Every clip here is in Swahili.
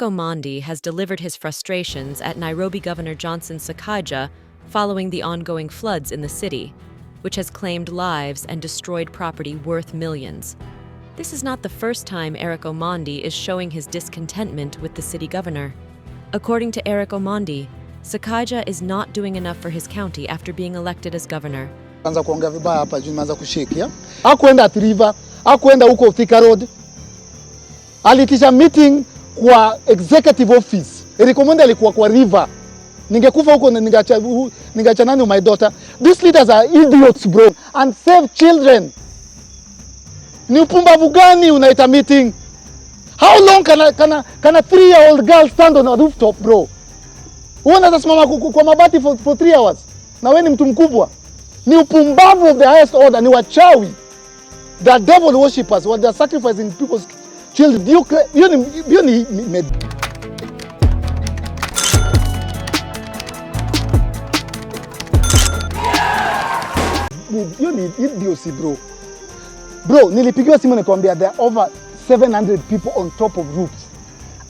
Omondi has delivered his frustrations at Nairobi Governor Johnson Sakaja following the ongoing floods in the city, which has claimed lives and destroyed property worth millions. This is not the first time Omondi is showing his discontentment with the city governor. According to Omondi, Sakaja is not doing enough for his county after being elected as governor. Anza kuongea vibaya hapa juu nimeanza kushikia. Hakuenda Athi River, hakuenda huko Thika Road. Alitisha meeting kwa executive office. Recommend alikuwa kwa river. Ningekufa huko ningeacha nani my daughter. These leaders are idiots bro and save children. Ni upumbavu gani unaita meeting? How long can a 3-year-old girl stand on a rooftop bro? Unaweza simama kwa mabati for 3 hours. Na wewe ni mtu mkubwa. Ni upumbavu of the highest order, ni wachawi. They are devil worshippers, what they are sacrificing people's children. You ni idiocy bro. Bro, nilipigiwa simu nikamwambia there are over 700 people on top of roofs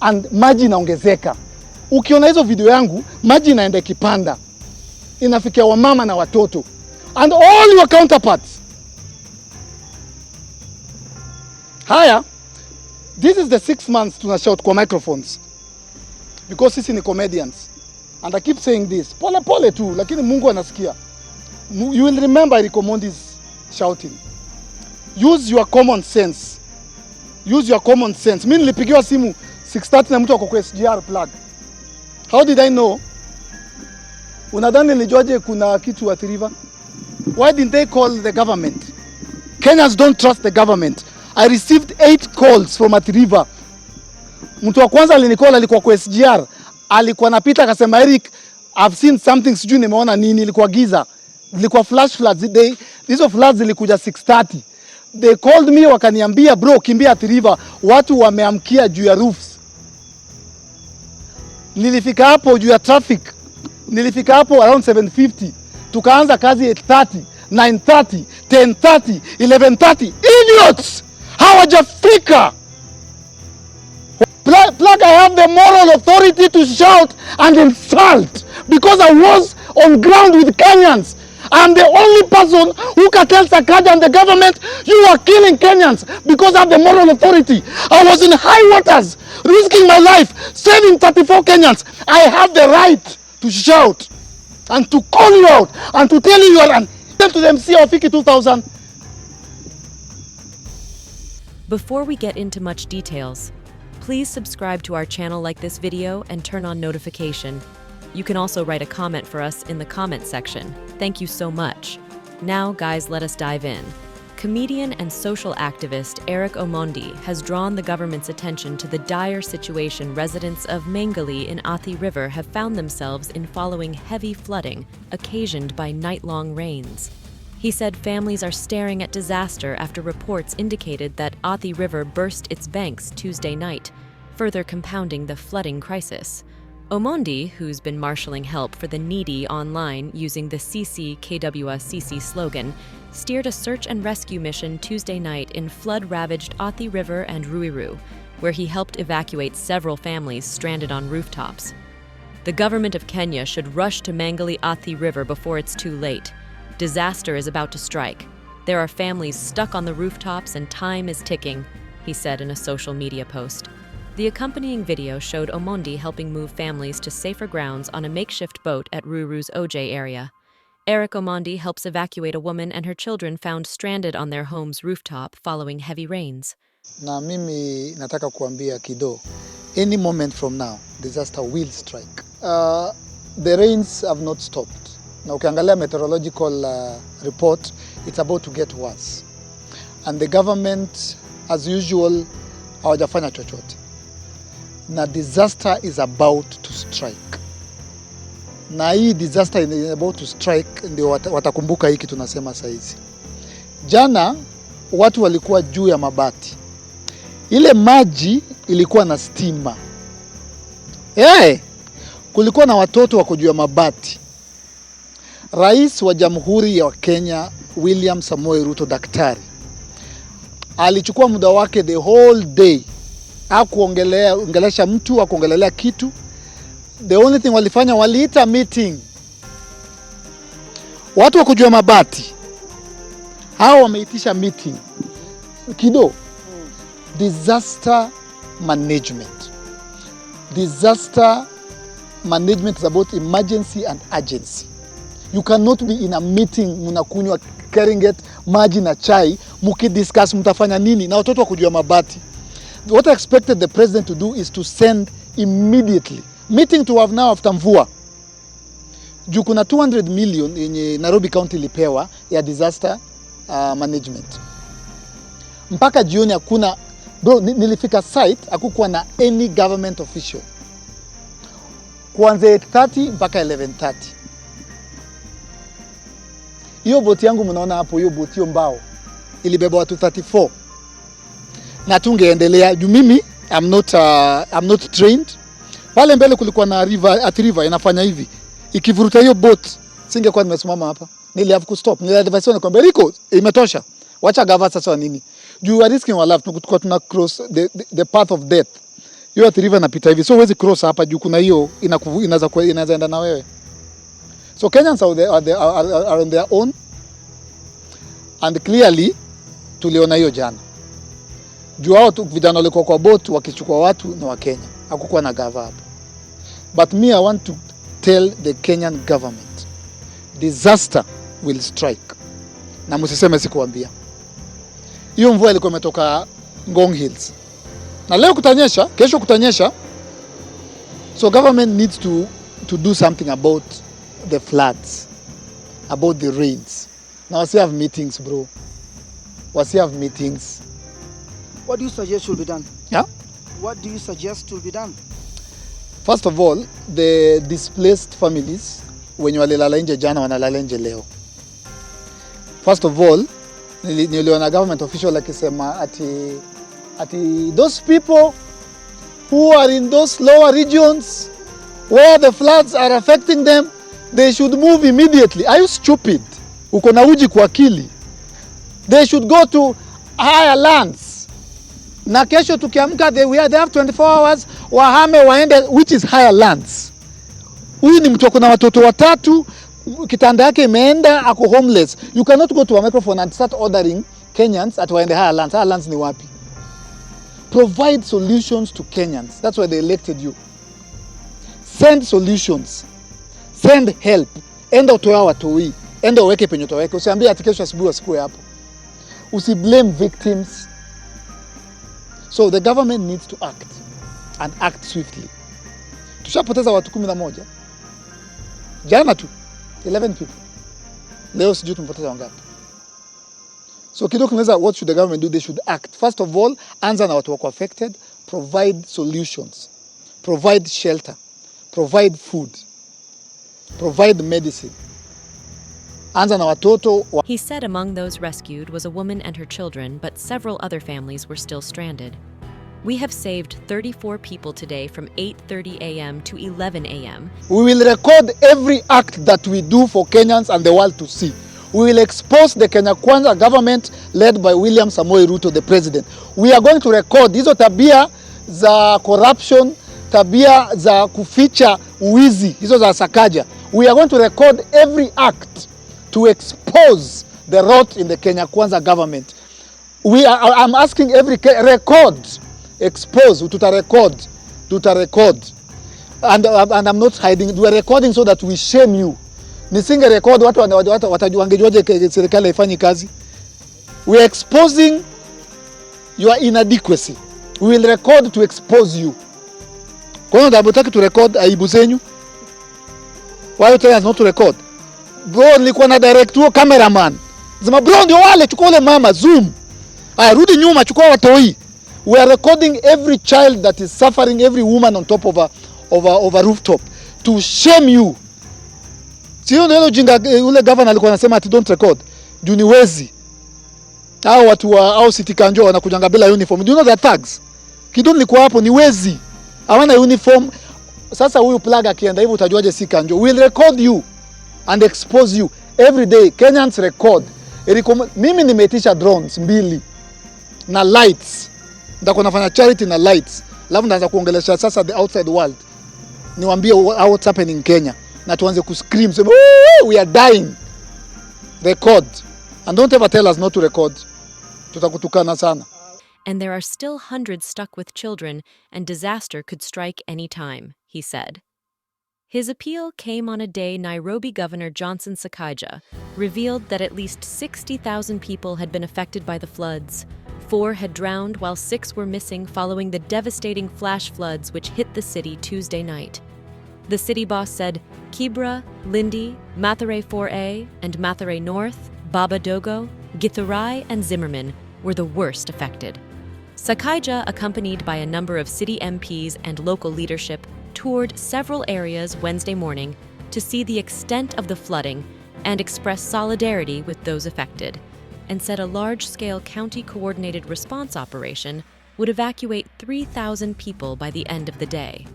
and maji inaongezeka. Ukiona hizo video yangu, maji inaenda kipanda. Inafikia wamama na watoto. And all your counterparts. Haya, this is the 6 months tuna shout kwa microphones. Because sisi ni comedians. And I keep saying this. Pole pole tu, lakini Mungu anasikia. You will remember Eric Omondi's shouting. Use your common sense. Use your common sense. Mimi nilipigiwa simu 6:30 na mtu ako kwa SGR plug. How did I know? Unadhani nilijuaje kuna kitu Athi River? Why didn't they call the government? Kenyans don't trust the government. I received 8 calls from Athi River. Mtu wa kwanza alinikola alikuwa kwa SGR. Alikuwa napita akasema Eric, I've seen something, sijui nimeona nini, ilikuwa giza. Ilikuwa flash floods. Hizo floods zilikuja 6:30. They called me wakaniambia bro kimbia Athi River, watu wameamkia juu ya roofs. Nilifika hapo juu ya traffic. Nilifika hapo around 7:50. Tukaanza kazi 8:30, 9:30, 10:30, 11:30. Idiots! Hawajafika. Plug, I have the moral authority to shout and insult because I was on ground with Kenyans. I'm the only person who can tell Sakaja and the government, you are killing Kenyans because I have the moral authority. I was in high waters, risking my life, saving 34 Kenyans. I have the right to shout and to call you out and to tell you are to them see Fiki 2000. Before we get into much details, please subscribe to our channel, like this video, and turn on notification. You can also write a comment for us in the comment section. Thank you so much. Now, guys, let us dive in. Comedian and social activist Omondi has drawn the government's attention to the dire situation residents of Mangali in Athi River have found themselves in following heavy flooding occasioned by night-long rains. He said families are staring at disaster after reports indicated that Athi River burst its banks Tuesday night, further compounding the flooding crisis. Omondi, who's been marshalling help for the needy online using the Sisi Sisi slogan, steered a search and rescue mission Tuesday night in flood-ravaged Athi River and Ruiru, where he helped evacuate several families stranded on rooftops. The government of Kenya should rush to Mangali Athi River before it's too late. Disaster is about to strike. There are families stuck on the rooftops and time is ticking, he said in a social media post. The accompanying video showed Omondi helping move families to safer grounds on a makeshift boat at Ruiru's OJ area. Omondi helps evacuate a woman and her children found stranded on their home's rooftop following heavy rains. Na mimi nataka kuambia Kido, any moment from now, disaster will strike. The rains have not stopped. Na ukiangalia meteorological report, it's about to get worse. And the government, as usual, hawajafanya chochote. Na disaster is about to strike. Na hii disaster is about to strike ndio watakumbuka hiki tunasema saizi. Jana watu walikuwa juu ya mabati. Ile maji ilikuwa na stima. Kulikuwa na watoto wako juu ya mabati. Rais wa Jamhuri ya Kenya William Samoei Ruto daktari alichukua muda wake the whole day Hakuongelesha mtu, hakuongelelea kitu. The only thing walifanya, waliita meeting. Watu wa kujua mabati hao wameitisha meeting. Kido, disaster management. Disaster management is about emergency and urgency. You cannot be in a meeting mnakunywa Keringet maji na chai mukidiscuss mtafanya nini na watoto wa kujua mabati. What I expected the president to do is to send immediately meeting to have now after mvua. Juu kuna 200 million yenye Nairobi County ilipewa ya disaster management. Mpaka jioni hakuna, bro, nilifika site hakukuwa na any government official. Kuanzia 8:30 mpaka 11:30. Hiyo boti yangu mnaona hapo, hiyo boti hiyo mbao ilibeba watu 34. Na tungeendelea juu mimi I'm not trained. Pale mbele kulikuwa na Athi River inafanya hivi. Ikivuruta hiyo boat singekuwa nimesimama hapa. Nilihavu kustop. Niliadvise na kwamba Rico imetosha. Wacha gava sasa nini? Juu we are risking our life, tukua tuna cross the path of death. Hiyo Athi River inapita hivi. So huwezi cross hapa juu kuna hiyo inaweza enda na wewe. So Kenyans are on their own. And clearly tuliona hiyo jana. Juu hao vijana walikuwa kwa boat wakichukua watu na Wakenya. Hakukuwa na gava hapo. But me, I want to tell the Kenyan government, disaster will strike. Na msiseme sikuambia. Hiyo mvua ilikuwa imetoka Ngong Hills. Na leo kutanyesha, kesho kutanyesha. So government needs to do something about the floods, about the rains. Now wasi have meetings, bro. Wasi have meetings. What do you suggest should be done? Yeah? What do you suggest should be done? First of all, the displaced families, wenye walilala nje jana wanalala nje leo. First of all, niliona government official akisema ati those people who are in those lower regions where the floods are affecting them, they should move immediately. Are you stupid? Uko na uji kwa akili. They should go to higher lands. Na kesho tukiamka they have 24 hours wahame waende, which is higher lands. Huyu ni mtu ako na watoto watatu, kitanda yake imeenda, ako homeless. You cannot go to a microphone and start ordering Kenyans at waende higher lands. Higher lands ni wapi? Provide solutions to Kenyans. That's why they elected you. Send solutions. Send help. Enda utoe watoi. Enda uweke penye utaweke. Usiambie ati kesho asubuhi wasikue hapo. Usiblame victims. So the government needs to act and act swiftly. Tushapoteza watu 11. Jana tu 11 people. Leo sijui tumepoteza wangapi. So kidogo tunaweza, what should the government do? They should act. First of all, anza na watu wako affected, provide solutions. Provide shelter. Provide food. Provide medicine. Anza na watoto. He said among those rescued was a woman and her children, but several other families were still stranded. We have saved 34 people today from 8:30 a.m. to 11 a.m. We will record every act that we do for Kenyans and the world to see. We will expose the Kenya Kwanza government led by William Samoei Ruto, the president. We are going to record hizo tabia za corruption, tabia za kuficha uwizi, hizo za Sakaja. We are going to record every act to expose the rot in the Kenya Kwanza government. I'm asking every record, expose, tuta record. And I'm not hiding. We are recording so that we shame you. Nisinge record watu wangejuaje serikali haifanyi kazi. We are exposing your inadequacy. We will record to expose you. Kwa nini hamtaki to record aibu zenyu? Why you tell us not to record? Bro, nilikuwa na direct huo cameraman. Sema bro ndio wale, chukua ule mama zoom. Aya rudi nyuma, chukua watoi. We are recording every child that is suffering, every woman on top of a rooftop to shame you. Sio ndio jinga ule governor alikuwa anasema ati don't record. Juu ni wezi. Hao watu au City Kanjo wanakujanga bila uniform. Do you know the thugs? Kidogo nilikuwa hapo ni wezi. Hawana uniform. Sasa huyu plug akienda hivi utajuaje si Kanjo? We will record you and expose you every day. Kenyans record. Mimi nimeitisha drones 2 na lights. Ndako nafanya charity na lights. Alafu naanza kuongelesha sasa the outside world. Niwaambie what's happening in Kenya. Na tuanze kuscream, say, we are dying. Record. And don't ever tell us not to record. Tutakutukana sana. And there are still hundreds stuck with children, and disaster could strike any time, he said. His appeal came on a day Nairobi Governor Johnson Sakaja revealed that at least 60,000 people had been affected by the floods. 4 had drowned while 6 were missing following the devastating flash floods which hit the city Tuesday night. The city boss said Kibra, Lindi, Mathare 4A, and Mathare North, Dogo, Githurai and Zimmerman were the worst affected. Sakaja, accompanied by a number of city MPs and local leadership, toured several areas Wednesday morning to see the extent of the flooding and express solidarity with those affected, and said a large-scale county-coordinated response operation would evacuate 3,000 people by the end of the day.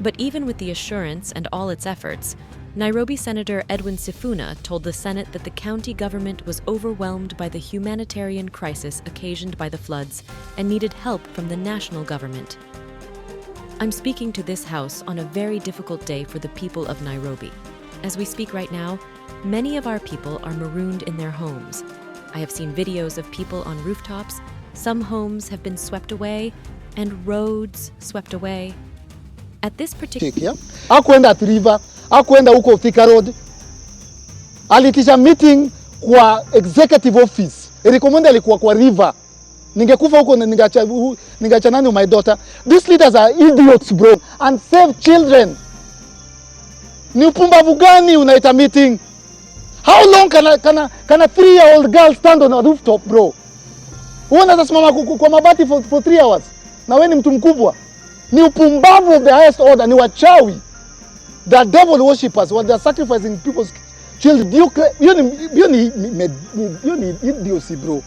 But even with the assurance and all its efforts, Nairobi Senator Edwin Sifuna told the Senate that the county government was overwhelmed by the humanitarian crisis occasioned by the floods and needed help from the national government. I'm speaking to this House on a very difficult day for the people of Nairobi. As we speak right now, many of our people are marooned in their homes. I have seen videos of people on rooftops. Some homes have been swept away, and roads swept away. At this particular... Hakuenda Athi River, hakuenda huko Thika Road. Alitisha meeting kwa executive office. Recommend alikuwa kwa river. Ningekufa huko ningeacha nani my daughter. These leaders are idiots, bro. And save children. Ni upumbavu gani unaita meeting? How long can a 3-year-old girl stand on a rooftop, bro? Unaweza simama kwa mabati for 3 hours. Na wewe ni mtu mkubwa. Ni upumbavu of the highest order. Ni wachawi. They are devil worshippers. What they are sacrificing people's children. You ni idiocy, bro.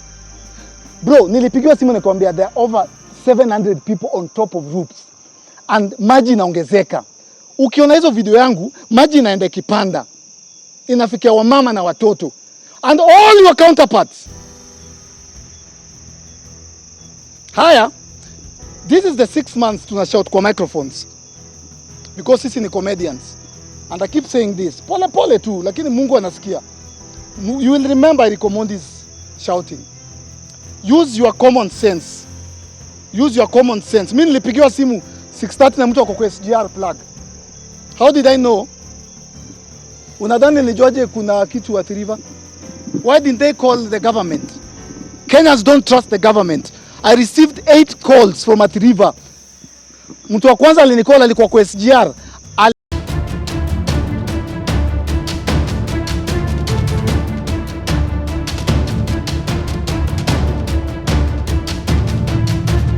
Bro, nilipigiwa simu nikwambia there are over 700 people on top of roofs. And maji inaongezeka. Ukiona hizo video yangu, maji inaenda ikipanda. Inafikia wamama na watoto. And all your counterparts. Haya, this is the 6 months tuna shout kwa microphones. Because sisi ni comedians. And I keep saying this. Pole pole tu, lakini Mungu anasikia. You will remember Omondi's shouting. Use your common sense. Use your common sense. Mimi nilipigiwa simu 6:30 na mtu kwa SGR plug. How did I know? Unadhani nilijuaje kuna kitu Athi River? Why didn't they call the government? Kenyans don't trust the government. I received 8 calls from Athi River. Mtu wa kwanza alinikola alikuwa kwa SGR.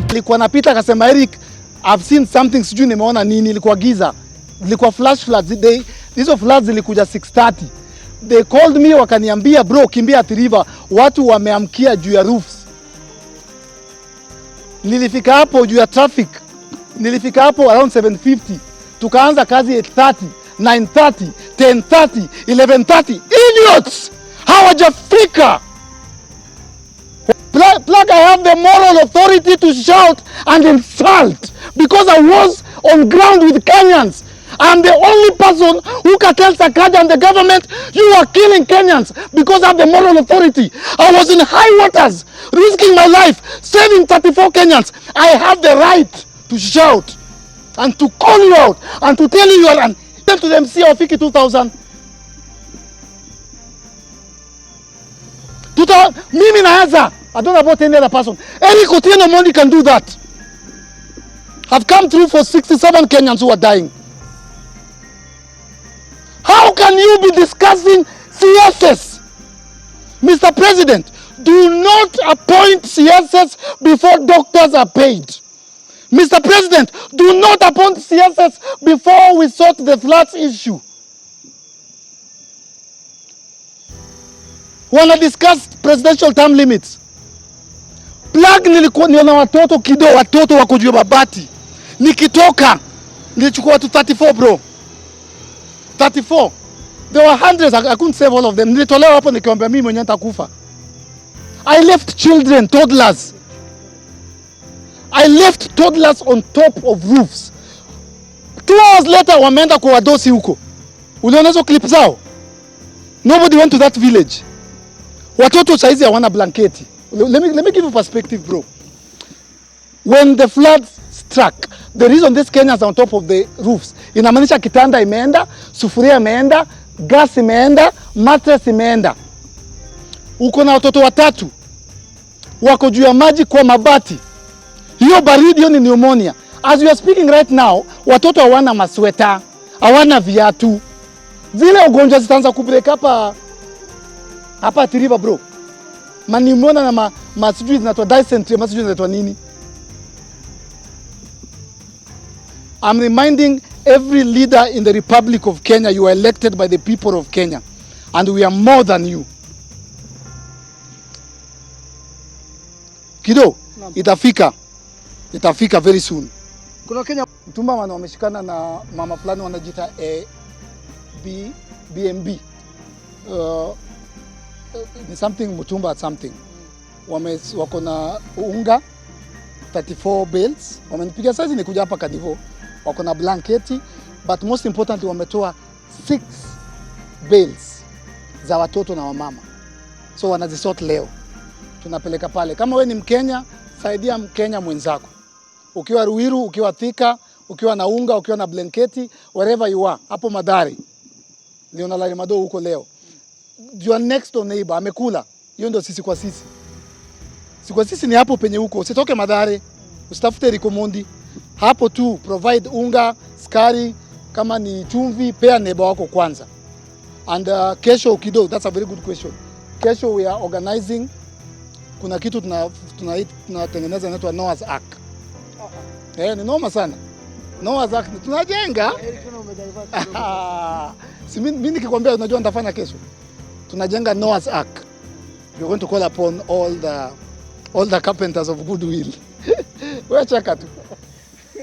Alikuwa napita akasema Eric, I've seen something, sijui nimeona nini, ilikuwa giza. Ilikuwa flash floods. Hizo floods zilikuja 6:30. They called me wakaniambia bro, kimbia Athi River, watu wameamkia juu ya roofs. Nilifika hapo juu ya traffic. Nilifika hapo around 7:50. Tukaanza kazi 8:30, 9:30, 10:30, 11:30. Idiots! Hawajafika. Plug, I have the moral authority to shout and insult because I was on ground with Kenyans. I'm the only person who can tell Sakaja and the government, you are killing Kenyans because I have the moral authority. I was in high waters, risking my life, saving 34 Kenyans. I have the right to shout and to call you out and to tell you are to the MC of 2,000. Mimi naanza. I don't know about any other person. Eric Omondi can do that. I've come through for 67 Kenyans who are dying. How can you be discussing CSS? Mr. President, do not appoint CSS before doctors are paid. Mr. President, do not appoint CSS before we sort the floods issue. Wanna discuss presidential term limits. Plug nilikuwa niona watoto kidogo, watoto wako juu ya mabati. Nikitoka nilichukua watu 34 bro. 34. There were hundreds, I couldn't save all of them. Nilitolewa hapo nikiwaambia mimi mwenyewe nitakufa. I left children, toddlers. I left toddlers on top of roofs. 2 hours later wameenda kwa wadosi huko. Uliona hizo clip zao? Nobody went to that village. Watoto saizi hawana blanketi. Let me give you perspective, bro. When the flood struck, the reason these Kenyans are on top of the roofs, inamaanisha kitanda imeenda, sufuria imeenda, gas imeenda, mattress imeenda. Uko na watoto watatu wako juu ya maji kwa mabati. Hiyo baridi, hiyo ni pneumonia. As we are speaking right now, watoto hawana masweta, hawana viatu. Zile ugonjwa zitaanza kubreak hapa Athi River, bro. Pneumonia na masijui zinatwa dysentery, masijui zinatwa nini. I'm reminding every leader in the Republic of Kenya, you are elected by the people of Kenya, and we are more than you. Kido, itafika very soon. Kuna Kenya Mtumba wameshikana na mama fulani wanajiita BMB. Ni something Mutumba something. Wako na unga 34 bales. Wamenipigia sasa nikuja hapa Kadivo. Wako na blanketi, but most importantly wametoa 6 bales za watoto na wamama. So wanazisort leo. Tunapeleka pale. Kama we ni Mkenya, saidia Mkenya mwenzako. Ukiwa Ruiru, ukiwa Thika, ukiwa na unga, ukiwa na blanketi, wherever you are, hapo Mathare. Leonardo Mado huko leo. Your next door neighbor amekula. Hiyo ndio sisi kwa sisi. Sisi kwa sisi ni hapo penye huko. Usitoke Mathare, usitafute Omondi. Hapo tu provide unga, sukari, kama ni chumvi, pea neighbor wako kwanza. And kesho kido, that's a very good question. Kesho we are organizing, kuna kitu tunatengeneza inaitwa Noah's Ark. Ni noma sana. Noah's Ark tunajenga. Si mimi nikikwambia unajua nitafanya kesho. Tunajenga Noah's Ark. We're going to call upon all the carpenters of goodwill. We're cheka tu.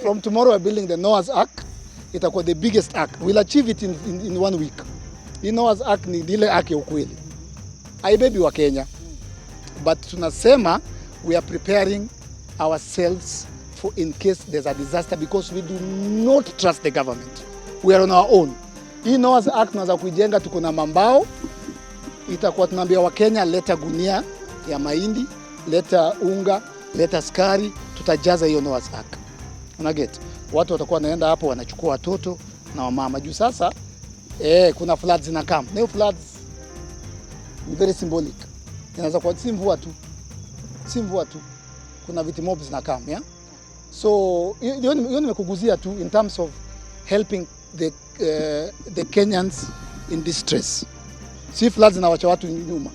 From tomorrow we're building the Noah's Ark. Itakuwa the biggest ark. We'll achieve it in 1 week. The Noah's Ark ni ile ark ya ukweli. Haibebi wa Kenya. But tunasema we are preparing ourselves for in case there's a disaster, because we do not trust the government. We are on our own. Hii Noah's Ark tunaweza kuijenga, tuko na mambao. Itakuwa tunaambia wa Kenya, leta gunia ya mahindi, leta unga, leta sukari, tutajaza hiyo Noah's Ark. Unaget? Watu watakuwa wanaenda hapo wanachukua watoto na wamama. Juu sasa kuna floods zinakam. Na floods ni very symbolic. Inaweza kuwa si mvua tu. Kuna vitu mob zinakam, yeah? So hiyo nimekuguzia tu in terms of helping the Kenyans in distress. Si floods zinawacha watu nyuma.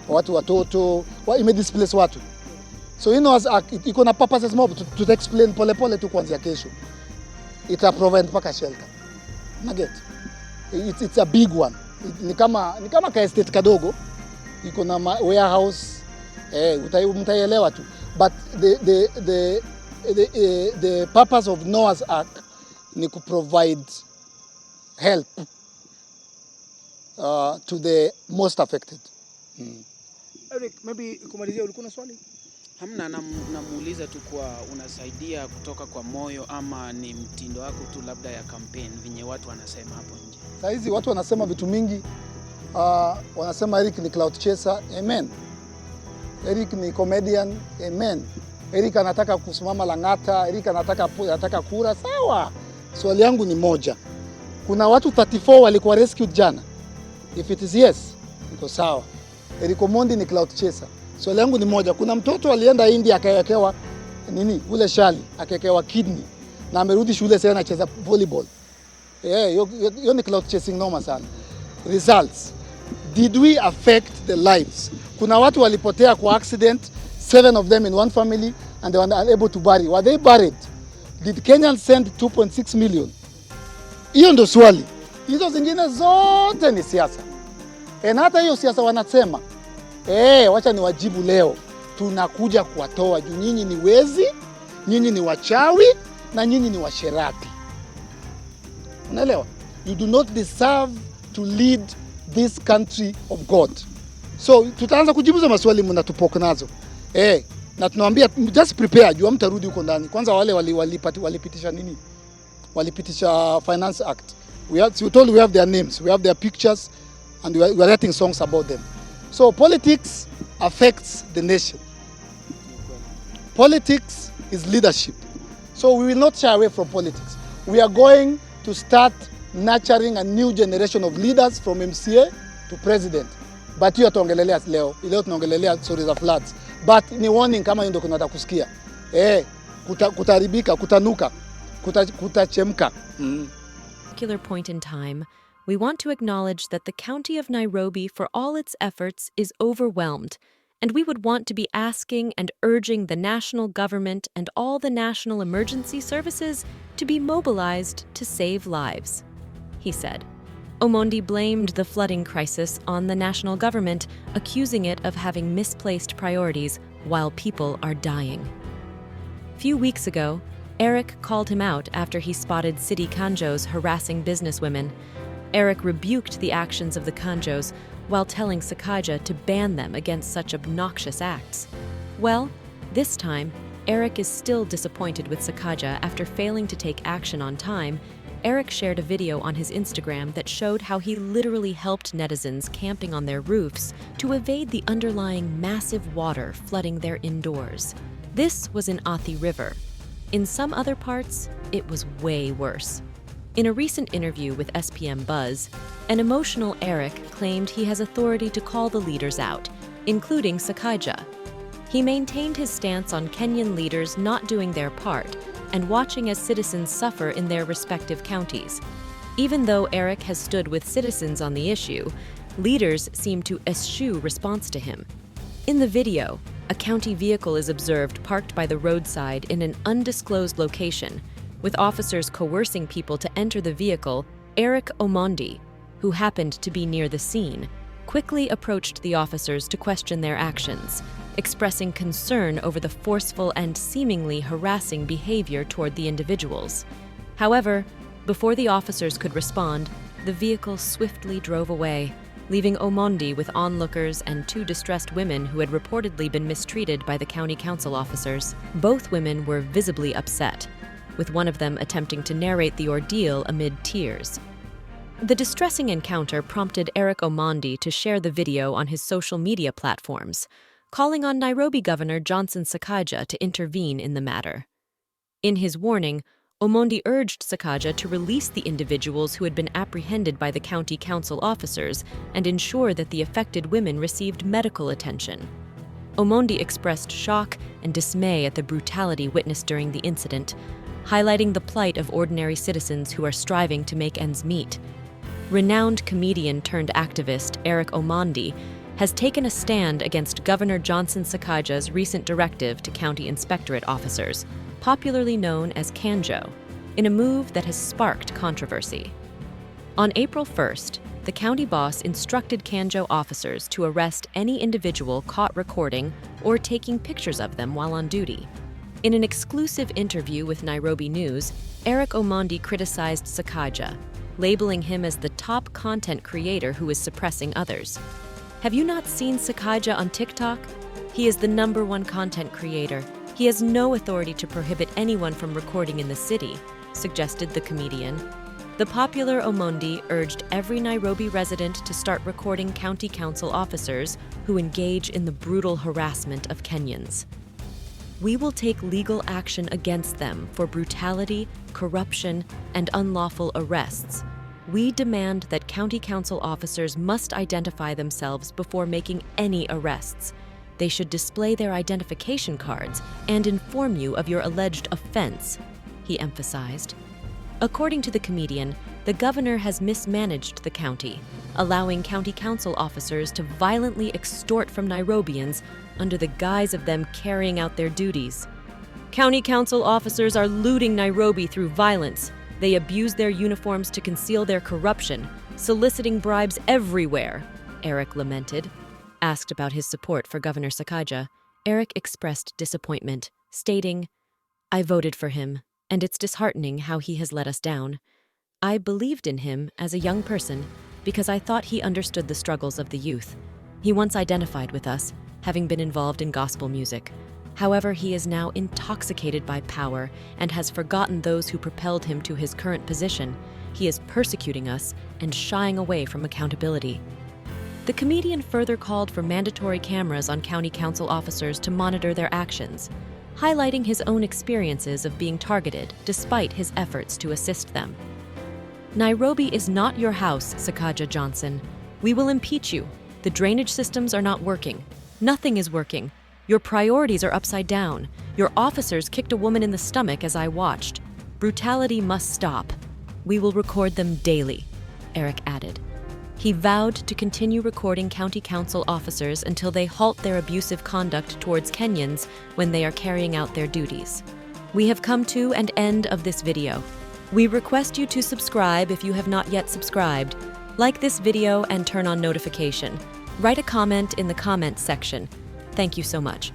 Watoto, imedisplace watu. So iko na purposes mob, to explain pole tu kuanzia kesho. Ita provide paka shelter. Naget. It's a big one. Ni kama ka estate kadogo. Iko na warehouse. Mtaelewa tu. But the purpose of Noah's Ark ni to provide help to the most affected. Eric, maybe kumalizia, ulikuwa na swali? Hamna, namuuliza tu kwa unasaidia kutoka kwa moyo ama ni mtindo wako tu labda ya campaign vinye watu wanasema hapo nje? Sasa hizi watu wanasema vitu mingi. Wanasema Eric ni cloud chaser. Amen. Eric ni comedian. Amen. Eric anataka kusimama Lang'ata. Eric anataka kura. Sawa. Swali yangu ni moja. Kuna watu 34 walikuwa rescued jana. If it is yes, iko sawa. Eric Omondi ni cloud chaser. Swali yangu ni moja. Kuna mtoto alienda India akawekewa ule shali, akawekewa kidney na amerudi shule sasa anacheza volleyball. Hiyo ni cloud chasing noma sana. Results. Did we affect the lives? Kuna watu walipotea kwa accident, 7 of them in one family, and they were unable to bury. Were they buried? Did Kenyans send 2.6 million? Hiyo ndio swali. Hizo zingine zote ni siasa. Na hata hiyo siasa wanasema, wacha niwajibu leo. Tunakuja kuwatoa juu nyinyi ni wezi, nyinyi ni wachawi, na nyinyi ni washerati. Unaelewa? You do not deserve to lead this country of God. So tutaanza kujibu maswali mnatupoka nazo. Na tunawaambia just prepare, juu hamtarudi huko ndani. Kwanza wale walipitisha nini? Walipitisha Finance Act. We told we have their names, we have their pictures, and we are writing songs about them. So politics affects the nation. Politics is leadership. So we will not shy away from politics. We are going to start nurturing a new generation of leaders from MCA to president. But hiyo tuongelelea leo. Leo tunaongelelea stories of floods. But ni warning kama hiyo ndio kunataka kusikia. Kutaribika, kutanuka, kutachemka. Particular point in time, we want to acknowledge that the County of Nairobi, for all its efforts, is overwhelmed, and we would want to be asking and urging the national government and all the national emergency services to be mobilized to save lives, he said. Omondi blamed the flooding crisis on the national government, accusing it of having misplaced priorities while people are dying. Few weeks ago, Eric called him out after he spotted city kanjos harassing businesswomen. Eric rebuked the actions of the kanjos while telling Sakaja to ban them against such obnoxious acts. Well, this time, Eric is still disappointed with Sakaja after failing to take action on time. Eric shared a video on his Instagram that showed how he literally helped netizens camping on their roofs to evade the underlying massive water flooding their indoors. This was in Athi River. In some other parts, it was way worse. In a recent interview with SPM Buzz, an emotional Eric claimed he has authority to call the leaders out, including Sakaja. He maintained his stance on Kenyan leaders not doing their part and watching as citizens suffer in their respective counties. Even though Eric has stood with citizens on the issue, leaders seem to eschew response to him. In the video, a county vehicle is observed parked by the roadside in an undisclosed location. With officers coercing people to enter the vehicle, Eric Omondi, who happened to be near the scene, quickly approached the officers to question their actions, expressing concern over the forceful and seemingly harassing behavior toward the individuals. However, before the officers could respond, the vehicle swiftly drove away, leaving Omondi with onlookers and 2 distressed women who had reportedly been mistreated by the county council officers. Both women were visibly upset, with one of them attempting to narrate the ordeal amid tears. The distressing encounter prompted Eric Omondi to share the video on his social media platforms, calling on Nairobi Governor Johnson Sakaja to intervene in the matter. In his warning, Omondi urged Sakaja to release the individuals who had been apprehended by the county council officers and ensure that the affected women received medical attention. Omondi expressed shock and dismay at the brutality witnessed during the incident, highlighting the plight of ordinary citizens who are striving to make ends meet. Renowned comedian turned activist Eric Omondi has taken a stand against Governor Johnson Sakaja's recent directive to county inspectorate officers, popularly known as Kanjo, in a move that has sparked controversy. On April 1st, the county boss instructed Kanjo officers to arrest any individual caught recording or taking pictures of them while on duty. In an exclusive interview with Nairobi News, Eric Omondi criticized Sakaja, labeling him as the top content creator who is suppressing others. Have you not seen Sakaja on TikTok? He is the #1 content creator. He has no authority to prohibit anyone from recording in the city, suggested the comedian. The popular Omondi urged every Nairobi resident to start recording county council officers who engage in the brutal harassment of Kenyans. We will take legal action against them for brutality, corruption, and unlawful arrests. We demand that county council officers must identify themselves before making any arrests. They should display their identification cards and inform you of your alleged offense, he emphasized. According to the comedian, the governor has mismanaged the county, allowing county council officers to violently extort from Nairobians under the guise of them carrying out their duties. County council officers are looting Nairobi through violence. They abuse their uniforms to conceal their corruption, soliciting bribes everywhere, Eric lamented. Asked about his support for Governor Sakaja, Eric expressed disappointment, stating, "I voted for him, and it's disheartening how he has let us down. I believed in him as a young person because I thought he understood the struggles of the youth. He once identified with us, having been involved in gospel music. However, he is now intoxicated by power and has forgotten those who propelled him to his current position. He is persecuting us and shying away from accountability. The comedian further called for mandatory cameras on county council officers to monitor their actions, highlighting his own experiences of being targeted despite his efforts to assist them. Nairobi is not your house, Sakaja Johnson. We will impeach you. The drainage systems are not working. Nothing is working. Your priorities are upside down. Your officers kicked a woman in the stomach as I watched. Brutality must stop. We will record them daily, Eric added. He vowed to continue recording county council officers until they halt their abusive conduct towards Kenyans when they are carrying out their duties. We have come to an end of this video. We request you to subscribe if you have not yet subscribed. Like this video and turn on notification. Write a comment in the comments section. Thank you so much.